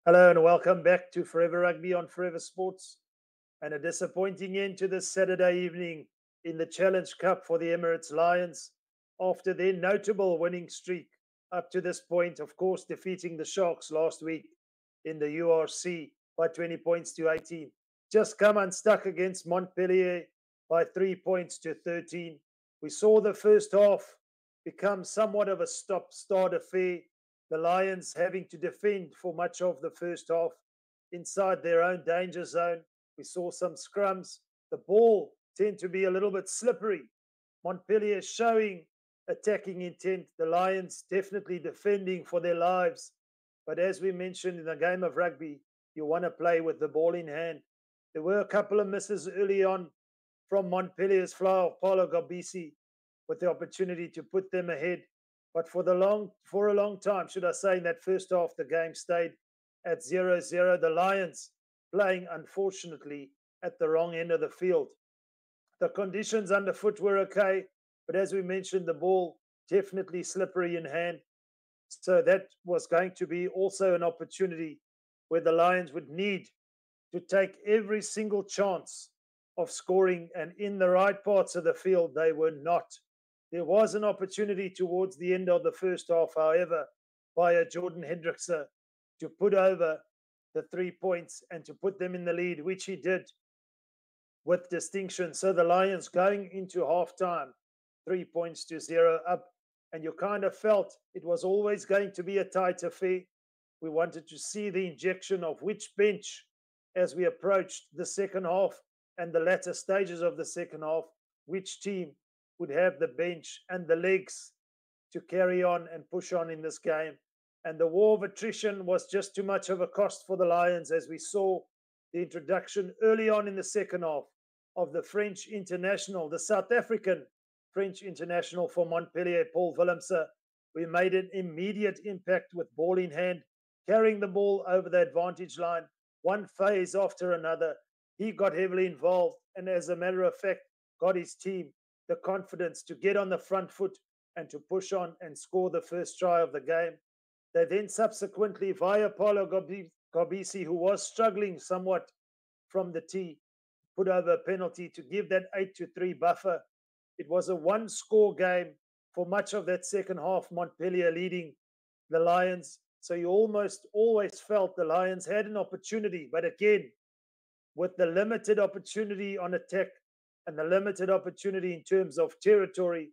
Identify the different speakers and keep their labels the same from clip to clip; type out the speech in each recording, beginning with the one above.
Speaker 1: Hello and welcome back to Forever Rugby on Forever Sports. And a disappointing end to this Saturday evening in the Challenge Cup for the Emirates Lions after their notable winning streak up to this point, of course, defeating the Sharks last week in the URC by 20 points to 18. Just come unstuck against Montpellier by 3 points to 13. We saw the first half become somewhat of a stop-start affair, the Lions having to defend for much of the first half inside their own danger zone. We saw some scrums. The ball tend to be a little bit slippery. Montpellier showing attacking intent. The Lions definitely defending for their lives. But as we mentioned in the game of rugby, you want to play with the ball in hand. There were a couple of misses early on from Montpellier's flower, Paulo Gabisi, with the opportunity to put them ahead. But for a long time, should I say, in that first half, the game stayed at 0-0. The Lions playing, unfortunately, at the wrong end of the field. The conditions underfoot were okay, but as we mentioned, the ball definitely slippery in hand. So that was going to be also an opportunity where the Lions would need to take every single chance of scoring, and in the right parts of the field, they were not. There was an opportunity towards the end of the first half, however, by a Jordan Hendrickse to put over the 3 points and to put them in the lead, which he did with distinction. So the Lions going into halftime, 3 points to 0 up, and you kind of felt it was always going to be a tight affair. We wanted to see the injection of which bench as we approached the second half and the latter stages of the second half, which team would have the bench and the legs to carry on and push on in this game. And the war of attrition was just too much of a cost for the Lions, as we saw the introduction early on in the second half of the French international, the South African French international for Montpellier, Paul Willemse. We made an immediate impact with ball in hand, carrying the ball over the advantage line, one phase after another. He got heavily involved, and as a matter of fact, got his team the confidence to get on the front foot and to push on and score the first try of the game. They then subsequently, via Paulo Gabisi, who was struggling somewhat from the tee, put over a penalty to give that 8-3 buffer. It was a one-score game for much of that second half, Montpellier leading the Lions. So you almost always felt the Lions had an opportunity, but again, with the limited opportunity on attack and the limited opportunity in terms of territory,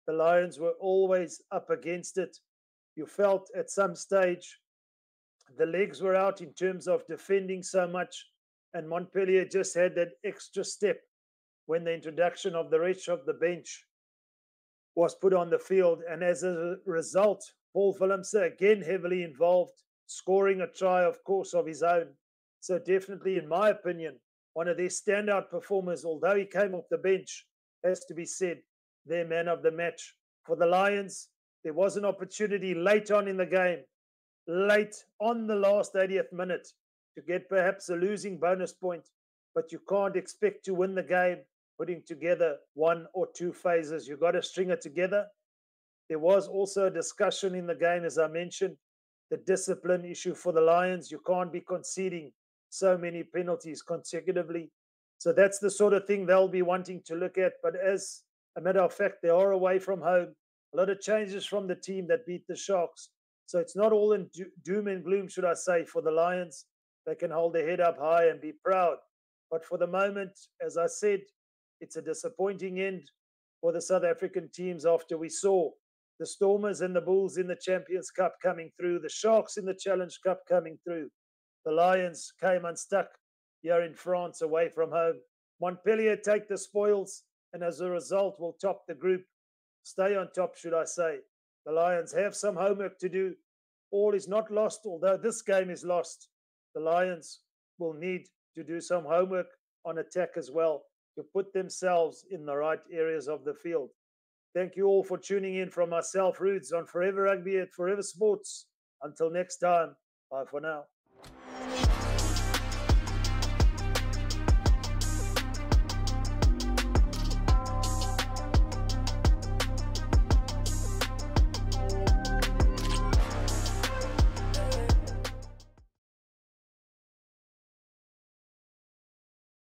Speaker 1: the Lions were always up against it. You felt at some stage the legs were out in terms of defending so much, and Montpellier just had that extra step when the introduction of the rest of the bench was put on the field. And as a result, Paul Willemse again heavily involved, scoring a try, of course, of his own. So definitely, in my opinion, one of their standout performers, although he came off the bench, has to be said, their man of the match. For the Lions, there was an opportunity late on in the game, late on the last 80th minute, to get perhaps a losing bonus point, but you can't expect to win the game putting together one or two phases. You've got to string it together. There was also a discussion in the game, as I mentioned, the discipline issue for the Lions. You can't be conceding so many penalties consecutively. So that's the sort of thing they'll be wanting to look at. But as a matter of fact, they are away from home. A lot of changes from the team that beat the Sharks. So it's not all in doom and gloom, should I say, for the Lions. They can hold their head up high and be proud. But for the moment, as I said, it's a disappointing end for the South African teams after we saw the Stormers and the Bulls in the Champions Cup coming through, the Sharks in the Challenge Cup coming through. The Lions came unstuck here in France away from home. Montpellier take the spoils, and as a result will top the group. Stay on top, should I say. The Lions have some homework to do. All is not lost, although this game is lost. The Lions will need to do some homework on attack as well to put themselves in the right areas of the field. Thank you all for tuning in from myself, Rudes, on Forever Rugby at Forever Sports. Until next time, bye for now.